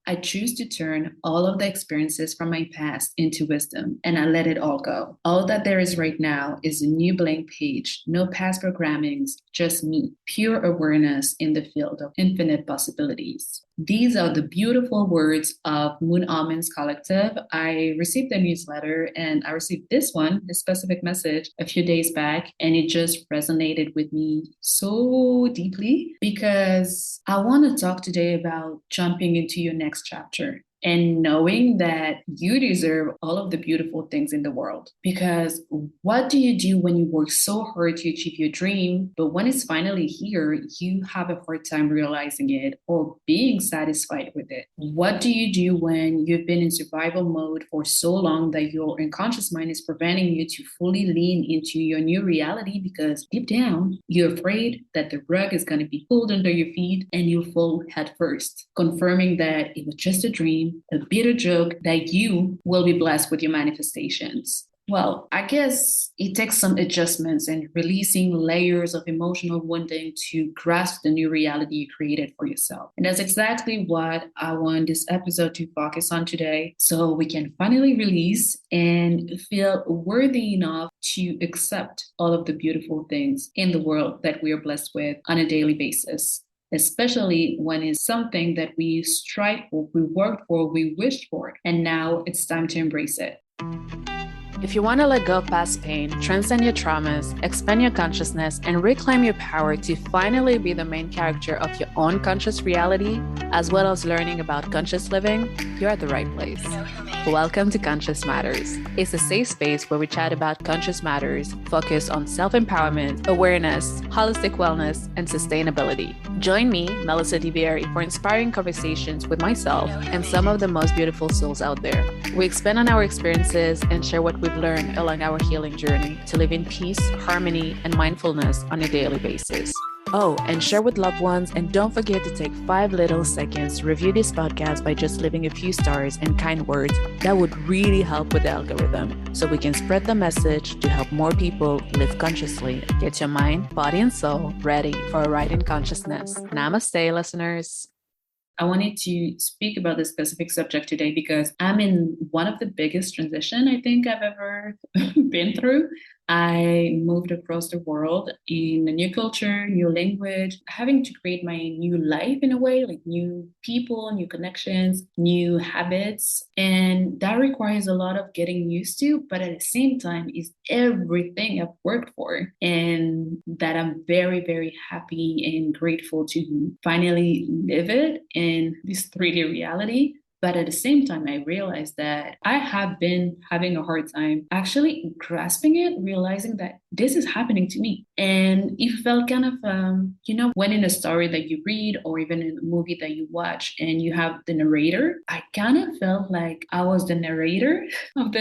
I choose to turn all of the experiences from my past into wisdom, and I let it all go. All that there is right now is a new blank page, no past programmings, just me, pure awareness in the field of infinite possibilities. These are the beautiful words of Moon Almonds Collective. I received a newsletter and I received this one, this specific message, a few days back, and it just resonated with me so deeply because I want to talk today about jumping into your next chapter and knowing that you deserve all of the beautiful things in the world. Because what do you do when you work so hard to achieve your dream, but when it's finally here, you have a hard time realizing it or being satisfied with it? What do you do when you've been in survival mode for so long that your unconscious mind is preventing you to fully lean into your new reality because deep down, you're afraid that the rug is going to be pulled under your feet and you'll fall head first, confirming that it was just a dream, a bitter joke, that you will be blessed with your manifestations? Well, I guess it takes some adjustments and releasing layers of emotional wounding to grasp the new reality you created for yourself. And that's exactly what I want this episode to focus on today, so we can finally release and feel worthy enough to accept all of the beautiful things in the world that we are blessed with on a daily basis, especially when it's something that we strive for, we worked for, we wished for, and now it's time to embrace it. If you want to let go of past pain, transcend your traumas, expand your consciousness, and reclaim your power to finally be the main character of your own conscious reality, as well as learning about conscious living, you're at the right place. Welcome to Conscious Matters. It's a safe space where we chat about conscious matters, focus on self-empowerment, awareness, holistic wellness, and sustainability. Join me, Melissa DiBieri, for inspiring conversations with myself and some of the most beautiful souls out there. We expand on our experiences and share what we've learned along our healing journey to live in peace, harmony, and mindfulness on a daily basis. Oh, and share with loved ones, and don't forget to take 5 little seconds to review this podcast by just leaving a few stars and kind words. That would really help with the algorithm, so we can spread the message to help more people live consciously. Get your mind, body, and soul ready for a ride in consciousness. Namaste, listeners. I wanted to speak about this specific subject today because I'm in one of the biggest transition I think I've ever been through. I moved across the world in a new culture, new language, having to create my new life in a way, like new people, new connections, new habits. And that requires a lot of getting used to, but at the same time is everything I've worked for, and that I'm very, very happy and grateful to finally live it in this 3D reality. But at the same time, I realized that I have been having a hard time actually grasping it, realizing that this is happening to me. And it felt kind of, when in a story that you read or even in a movie that you watch and you have the narrator, I kind of felt like I was the narrator of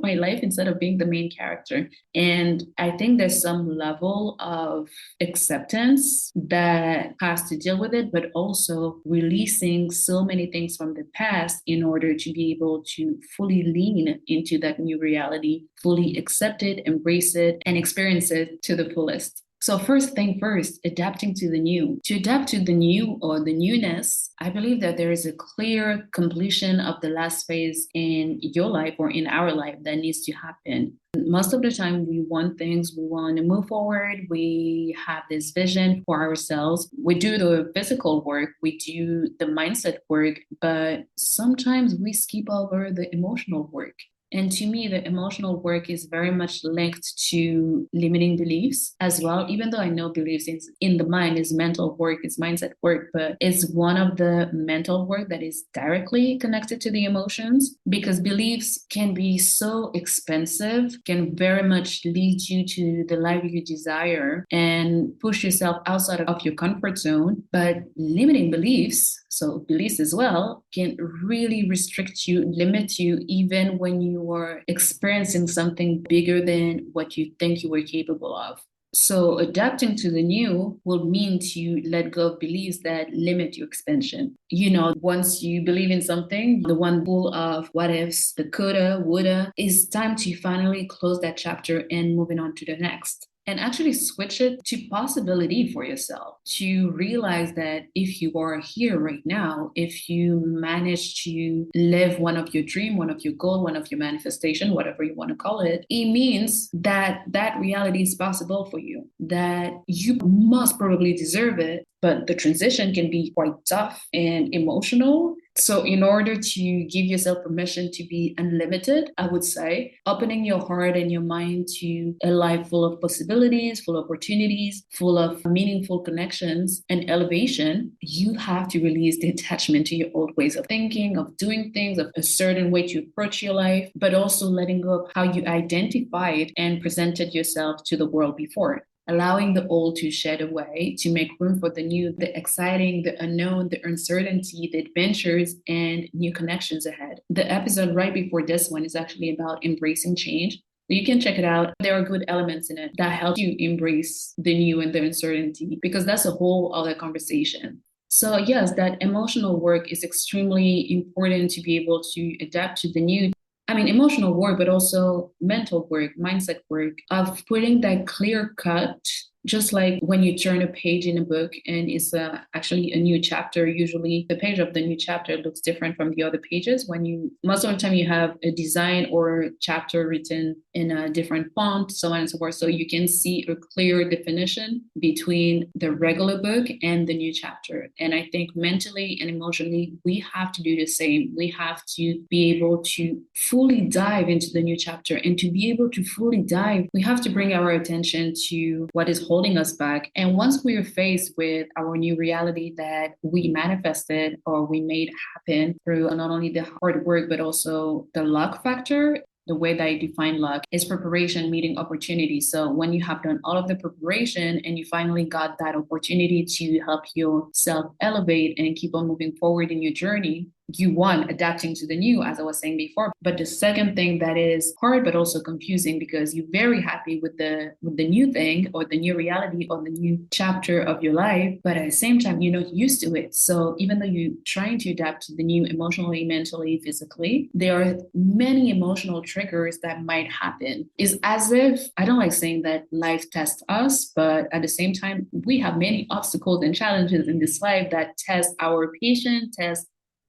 my life instead of being the main character. And I think there's some level of acceptance that has to deal with it, but also releasing so many things from the past in order to be able to fully lean into that new reality, fully accept it, embrace it, and experience it to the fullest. So first thing first, adapting to the new. To adapt to the new or the newness, I believe that there is a clear completion of the last phase in your life or in our life that needs to happen. Most of the time we want things, we want to move forward, we have this vision for ourselves. We do the physical work, we do the mindset work, but sometimes we skip over the emotional work. And to me, the emotional work is very much linked to limiting beliefs as well, even though I know beliefs is in the mind is mental work, it's mindset work, but it's one of the mental work that is directly connected to the emotions, because beliefs can be so expensive, can very much lead you to the life you desire and push yourself outside of your comfort zone. But limiting beliefs, so beliefs as well, can really restrict you, limit you, even when you are experiencing something bigger than what you think you were capable of. So adapting to the new will mean to let go of beliefs that limit your expansion. Once you believe in something, the one full of what ifs, the coulda, woulda, it's time to finally close that chapter and moving on to the next. and actually switch it to possibility for yourself, to realize that if you are here right now, if you manage to live one of your dream, one of your goal, one of your manifestation, whatever you want to call it, it means that that reality is possible for you, that you must probably deserve it, but the transition can be quite tough and emotional. So, in order to give yourself permission to be unlimited, I would say opening your heart and your mind to a life full of possibilities, full of opportunities, full of meaningful connections and elevation, you have to release the attachment to your old ways of thinking, of doing things, of a certain way to approach your life, but also letting go of how you identified and presented yourself to the world before, allowing the old to shed away to make room for the new, the exciting, the unknown, the uncertainty, the adventures, and new connections ahead. The episode right before this one is actually about embracing change. You can check it out. There are good elements in it that help you embrace the new and the uncertainty, because that's a whole other conversation. So yes, that emotional work is extremely important to be able to adapt to the new. I mean, emotional work, but also mental work, mindset work, of putting that clear cut, just like when you turn a page in a book and it's actually a new chapter. Usually the page of the new chapter looks different from the other pages when you, most of the time you have a design or chapter written in a different font, so on and so forth. So you can see a clear definition between the regular book and the new chapter. And I think mentally and emotionally, we have to do the same. We have to be able to fully dive into the new chapter, and to be able to fully dive, we have to bring our attention to what is holding us back. And once we are faced with our new reality that we manifested or we made happen through not only the hard work, but also the luck factor, the way that I define luck is preparation meeting opportunity. So when you have done all of the preparation and you finally got that opportunity to help yourself elevate and keep on moving forward in your journey, you one, adapting to the new, as I was saying before. But the second thing that is hard but also confusing, because you're very happy with the new thing or the new reality or the new chapter of your life, but at the same time you're not used to it. So even though you're trying to adapt to the new emotionally, mentally, physically, there are many emotional triggers that might happen. It's as if, I don't like saying that life tests us, but at the same time we have many obstacles and challenges in this life that test our patience, test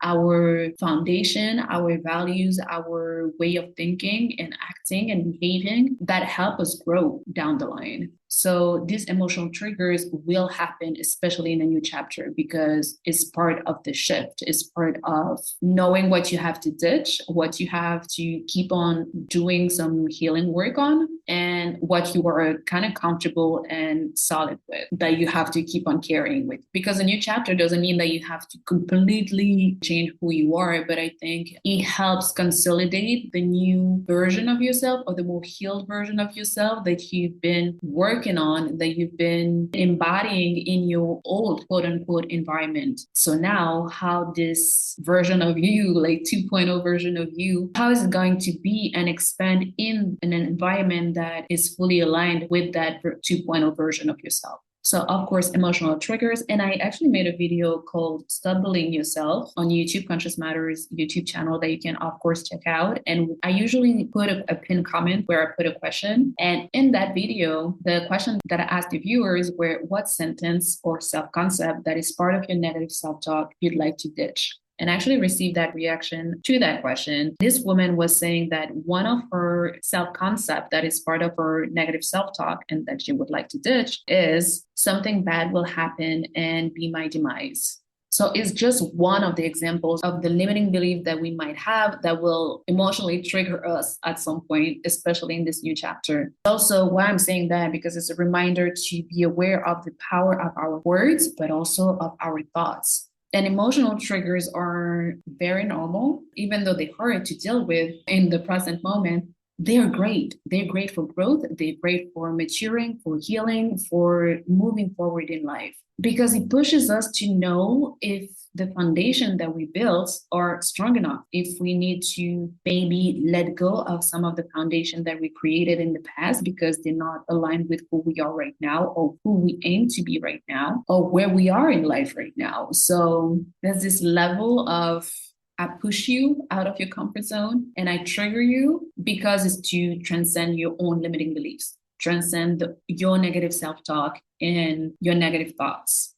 our foundation, our values, our way of thinking and acting and behaving, that help us grow down the line. So these emotional triggers will happen, especially in a new chapter, because it's part of the shift. It's part of knowing what you have to ditch, what you have to keep on doing some healing work on, and what you are kind of comfortable and solid with, that you have to keep on carrying with. Because a new chapter doesn't mean that you have to completely change who you are, but I think it helps consolidate the new version of yourself, or the more healed version of yourself that you've been working on, that you've been embodying in your old quote unquote environment. So now how this version of you, like 2.0 version of you, how is it going to be and expand in an environment that is fully aligned with that 2.0 version of yourself? So of course, emotional triggers. And I actually made a video called Stop Bullying Yourself on YouTube, Conscious Matters YouTube channel, that you can of course check out. And I usually put a pinned comment where I put a question. And in that video, the question that I asked the viewers were, what sentence or self-concept that is part of your negative self-talk you'd like to ditch? And I actually received that reaction to that question. This woman was saying that one of her self-concept that is part of her negative self-talk and that she would like to ditch is, something bad will happen and be my demise. So it's just one of the examples of the limiting belief that we might have that will emotionally trigger us at some point, especially in this new chapter. Also, why I'm saying that, because it's a reminder to be aware of the power of our words, but also of our thoughts. And emotional triggers are very normal, even though they're hard to deal with in the present moment. They are great. They're great for growth. They're great for maturing, for healing, for moving forward in life, because it pushes us to know if the foundation that we built are strong enough, if we need to maybe let go of some of the foundation that we created in the past because they're not aligned with who we are right now, or who we aim to be right now, or where we are in life right now. So there's this level of, I push you out of your comfort zone and I trigger you because it's to transcend your own limiting beliefs. transcend your negative self-talk and your negative thoughts.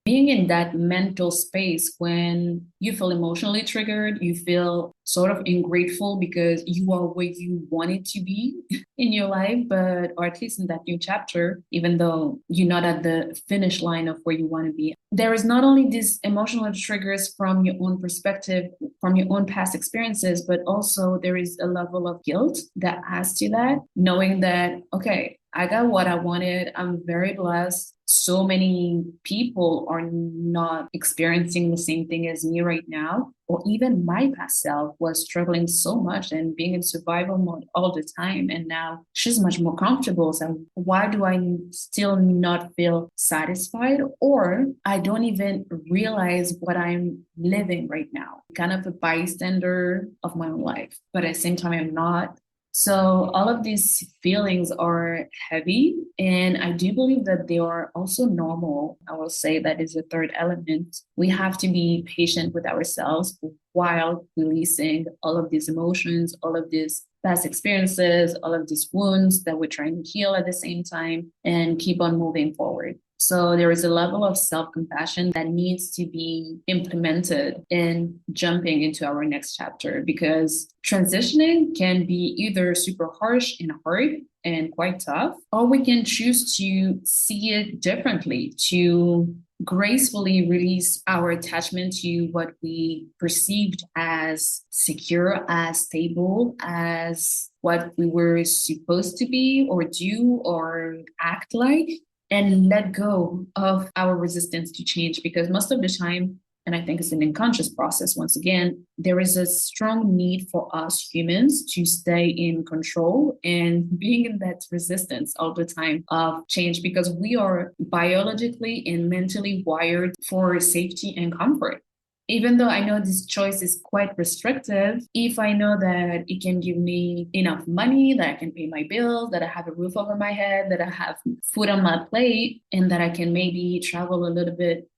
Being in that mental space when you feel emotionally triggered, you feel sort of ungrateful because you are where you wanted to be in your life, but or at least in that new chapter, even though you're not at the finish line of where you want to be. There is not only these emotional triggers from your own perspective, from your own past experiences, but also there is a level of guilt that adds to that, knowing that, okay, I got what I wanted. I'm very blessed. So many people are not experiencing the same thing as me right now. Or even my past self was struggling so much and being in survival mode all the time. And now she's much more comfortable. So why do I still not feel satisfied? Or I don't even realize what I'm living right now. Kind of a bystander of my own life. But at the same time, I'm not. So all of these feelings are heavy, and I do believe that they are also normal. I will say that is a third element. We have to be patient with ourselves while releasing all of these emotions, all of these past experiences, all of these wounds that we're trying to heal at the same time and keep on moving forward. So there is a level of self-compassion that needs to be implemented in jumping into our next chapter, because transitioning can be either super harsh and hard and quite tough, or we can choose to see it differently, to gracefully release our attachment to what we perceived as secure, as stable, as what we were supposed to be or do or act like, and let go of our resistance to change. Because most of the time, and I think it's an unconscious process, once again, there is a strong need for us humans to stay in control and being in that resistance all the time of change, because we are biologically and mentally wired for safety and comfort. Even though I know this choice is quite restrictive, if I know that it can give me enough money, that I can pay my bills, that I have a roof over my head, that I have food on my plate, and that I can maybe travel a little bit,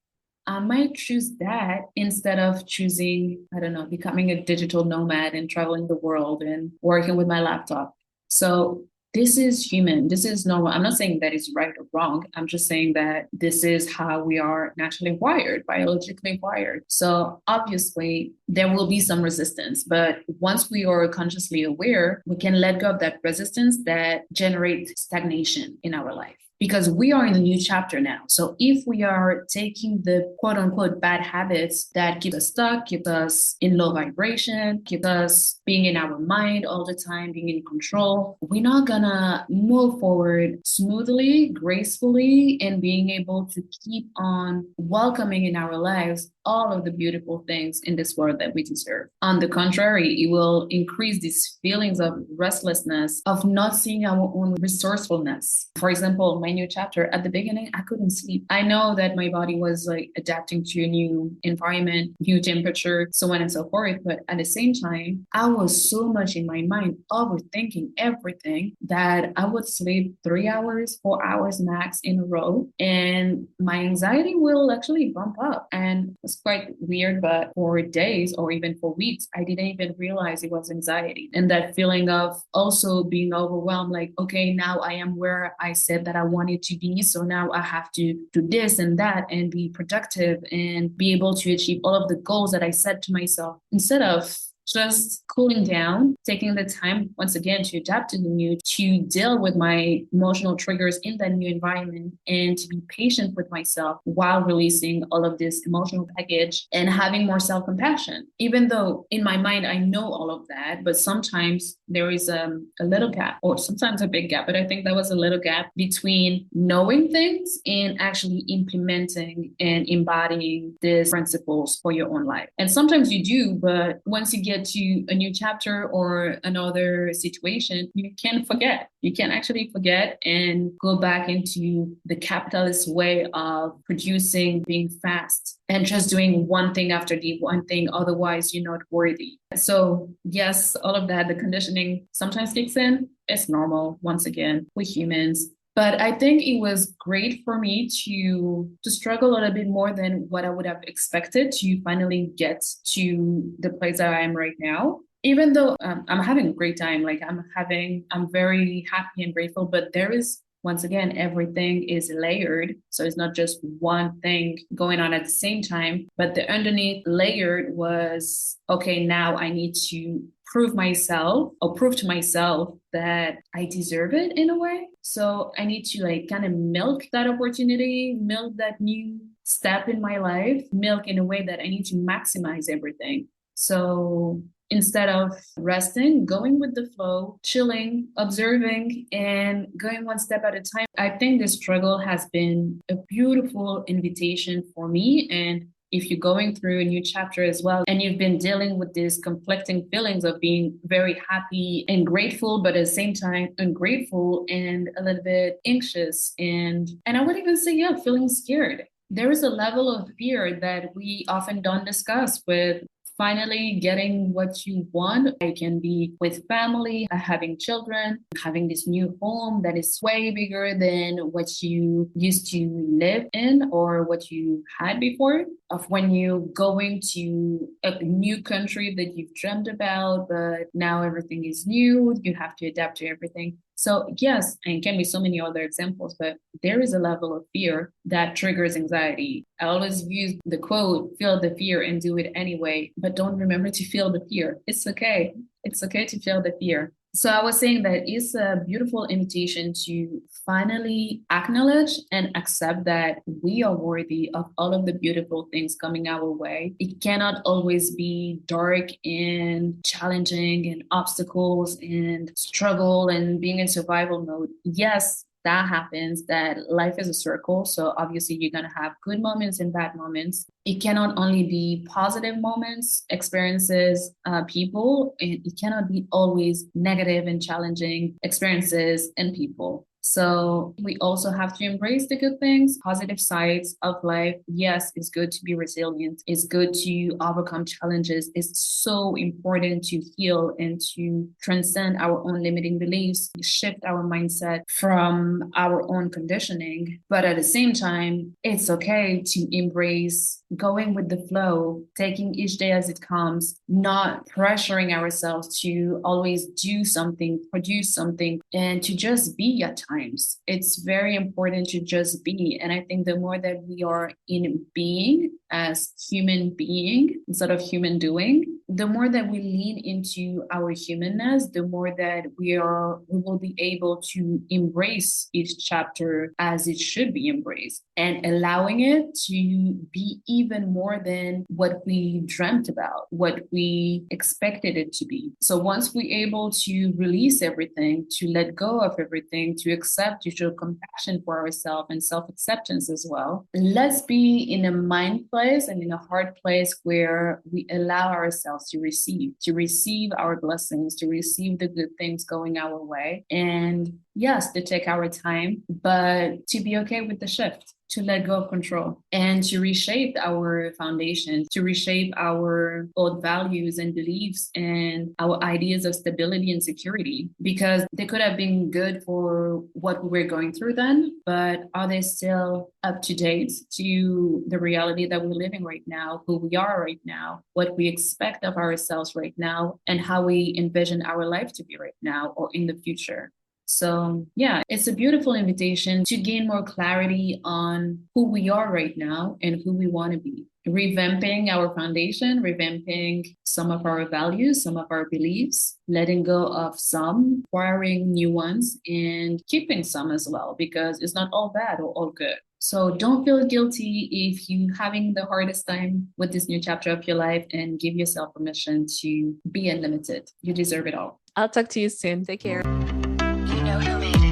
I might choose that instead of choosing, I don't know, becoming a digital nomad and traveling the world and working with my laptop. So this is human. This is normal. I'm not saying that it's right or wrong. I'm just saying that this is how we are naturally wired, biologically wired. So obviously there will be some resistance, but once we are consciously aware, we can let go of that resistance that generates stagnation in our life. Because we are in a new chapter now. So if we are taking the quote unquote bad habits that keep us stuck, keep us in low vibration, keep us being in our mind all the time, being in control, we're not gonna move forward smoothly, gracefully, and being able to keep on welcoming in our lives all of the beautiful things in this world that we deserve. On the contrary, it will increase these feelings of restlessness, of not seeing our own resourcefulness. For example, my new chapter, at the beginning, I couldn't sleep. I know that my body was like adapting to a new environment, new temperature, so on and so forth. But at the same time, I was so much in my mind, overthinking everything, that I would sleep 3 hours, 4 hours max in a row. And my anxiety will actually bump up. And it's quite weird, but for days or even for weeks, I didn't even realize it was anxiety. And that feeling of also being overwhelmed, like, okay, now I am where I said that I wanted to be. So now I have to do this and that and be productive and be able to achieve all of the goals that I set to myself, instead of just cooling down, taking the time once again to adapt to the new, to deal with my emotional triggers in that new environment, and to be patient with myself while releasing all of this emotional baggage and having more self-compassion. Even though in my mind I know all of that, but sometimes there is a little gap, or sometimes a big gap, but I think that was a little gap between knowing things and actually implementing and embodying these principles for your own life. And sometimes you do, but once you get to a new chapter or another situation, you can forget. You can actually forget and go back into the capitalist way of producing, being fast, and just doing one thing after the one thing. Otherwise, you're not worthy. So yes, all of that, the conditioning sometimes kicks in. It's normal. Once again, we're humans. But I think it was great for me to struggle a little bit more than what I would have expected to finally get to the place that I am right now. Even though I'm having a great time, like I'm very happy and grateful, but there is, once again, everything is layered. So it's not just one thing going on at the same time, but the underneath layered was, okay, now I need to prove to myself that I deserve it in a way. So I need to like kind of milk that opportunity, milk that new step in my life, milk in a way that I need to maximize everything. So instead of resting, going with the flow, chilling, observing, and going one step at a time. I think this struggle has been a beautiful invitation for me. And if you're going through a new chapter as well, and you've been dealing with these conflicting feelings of being very happy and grateful, but at the same time ungrateful and a little bit anxious, and I would even say, yeah, feeling scared. There is a level of fear that we often don't discuss with finally getting what you want. It can be with family, having children, having this new home that is way bigger than what you used to live in or what you had before. Of when you're going to a new country that you've dreamed about, but now everything is new, you have to adapt to everything. So yes, and can be so many other examples, but there is a level of fear that triggers anxiety. I always use the quote, feel the fear and do it anyway, but don't remember to feel the fear. It's okay. It's okay to feel the fear. So I was saying that it's a beautiful invitation to finally acknowledge and accept that we are worthy of all of the beautiful things coming our way. It cannot always be dark and challenging and obstacles and struggle and being in survival mode. Yes, that happens, that life is a circle. So obviously you're going to have good moments and bad moments. It cannot only be positive moments, experiences, people, and it cannot be always negative and challenging experiences and people. So we also have to embrace the good things, positive sides of life. Yes, it's good to be resilient. It's good to overcome challenges. It's so important to heal and to transcend our own limiting beliefs, shift our mindset from our own conditioning. But at the same time, it's okay to embrace going with the flow, taking each day as it comes, not pressuring ourselves to always do something, produce something, and to just be at times. It's very important to just be. And I think the more that we are in being as human being instead of human doing, the more that we lean into our humanness, the more that we will be able to embrace each chapter as it should be embraced and allowing it to be even more than what we dreamt about, what we expected it to be. So once we're able to release everything, to let go of everything, to accept, to show compassion for ourselves and self-acceptance as well, let's be in a mind place and in a heart place where we allow ourselves to receive our blessings, to receive the good things going our way. And yes, to take our time, but to be okay with the shift, to let go of control and to reshape our foundation, to reshape our old values and beliefs and our ideas of stability and security, because they could have been good for what we were going through then, but are they still up to date to the reality that we're living right now, who we are right now, what we expect of ourselves right now, and how we envision our life to be right now or in the future? So yeah, it's a beautiful invitation to gain more clarity on who we are right now and who we want to be. Revamping our foundation, revamping some of our values, some of our beliefs, letting go of some, acquiring new ones, and keeping some as well, because it's not all bad or all good. So don't feel guilty if you're having the hardest time with this new chapter of your life, and give yourself permission to be unlimited. You deserve it all. I'll talk to you soon. Take care.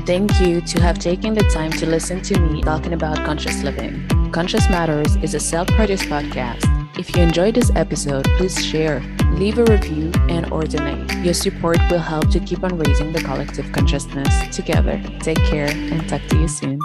Thank you to have taken the time to listen to me talking about conscious living. Conscious Matters is a self-produced podcast. If you enjoyed this episode, please share, leave a review, and/or donate. Your support will help to keep on raising the collective consciousness together. Take care and talk to you soon.